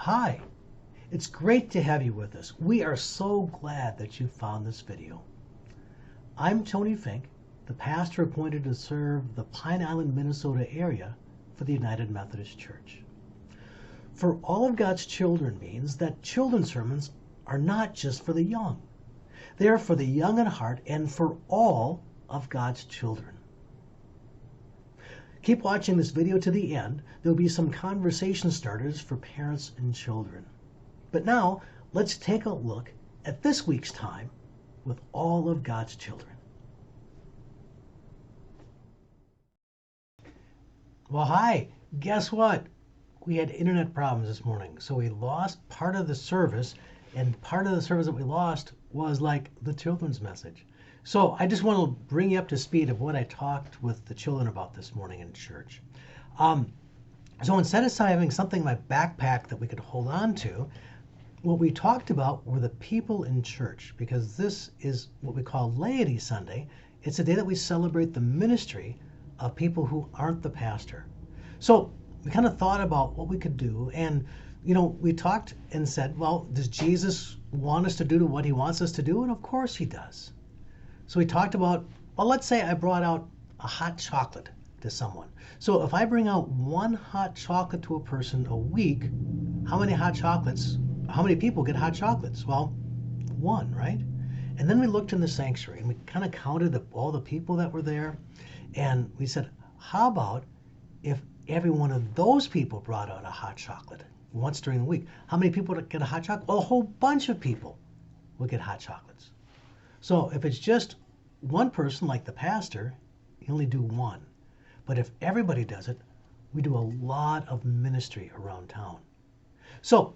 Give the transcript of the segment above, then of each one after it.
Hi, it's great to have you with us. We are so glad that you found this video. I'm Tony Fink, the pastor appointed to serve the Pine Island, Minnesota area for the United Methodist Church. For all of God's children means that children's sermons are not just for the young. They are for the young in heart and for all of God's children. Keep watching this video to the end. There'll be some conversation starters for parents and children. But now, let's take a look at this week's time with all of God's children. Well, hi. Guess what? We had internet problems this morning, so we lost part of the service, and part of the service that we lost was like the children's message. So I just want to bring you up to speed of what I talked with the children about this morning in church. So instead of having something in my backpack that we could hold on to, what we talked about were the people in church, because this is what we call Laity Sunday. It's a day that we celebrate the ministry of people who aren't the pastor. So we kind of thought about what we could do, and we talked and said, well, does Jesus want us to do what he wants us to do? And of course he does. So we talked about, well, let's say I brought out a hot chocolate to someone. So if I bring out one hot chocolate to a person a week, how many people get hot chocolates? Well, one, right? And then we looked in the sanctuary and we kind of counted all the people that were there. And we said, how about if every one of those people brought out a hot chocolate once during the week? How many people would get a hot chocolate? Well, a whole bunch of people would get hot chocolates. So if it's just one person like the pastor, you only do one. But if everybody does it, we do a lot of ministry around town. So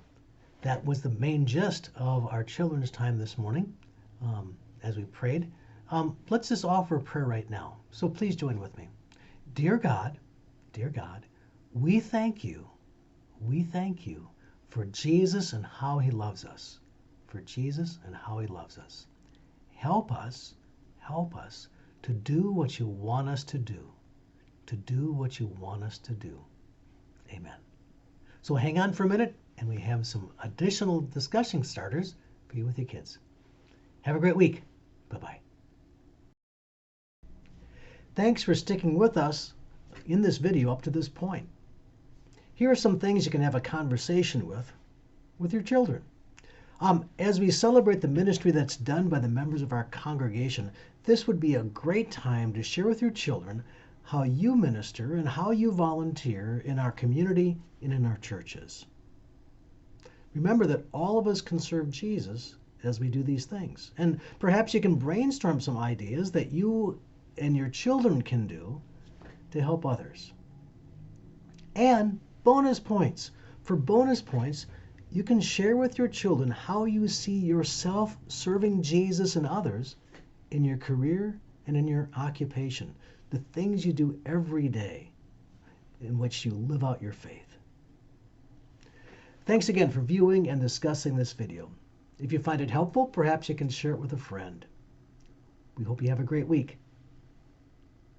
that was the main gist of our children's time this morning as we prayed. Let's just offer a prayer right now. So please join with me. Dear God, we thank you for Jesus and how he loves us. For Jesus and how he loves us. Help us to do what you want us to do. To do what you want us to do. Amen. So hang on for a minute, and we have some additional discussion starters for you with your kids. Have a great week. Bye-bye. Thanks for sticking with us in this video up to this point. Here are some things you can have a conversation with your children. As we celebrate the ministry that's done by the members of our congregation, this would be a great time to share with your children how you minister and how you volunteer in our community and in our churches. Remember that all of us can serve Jesus as we do these things. And perhaps you can brainstorm some ideas that you and your children can do to help others. And bonus points. For bonus points, you can share with your children how you see yourself serving Jesus and others in your career and in your occupation, the things you do every day in which you live out your faith. Thanks again for viewing and discussing this video. If you find it helpful, perhaps you can share it with a friend. We hope you have a great week.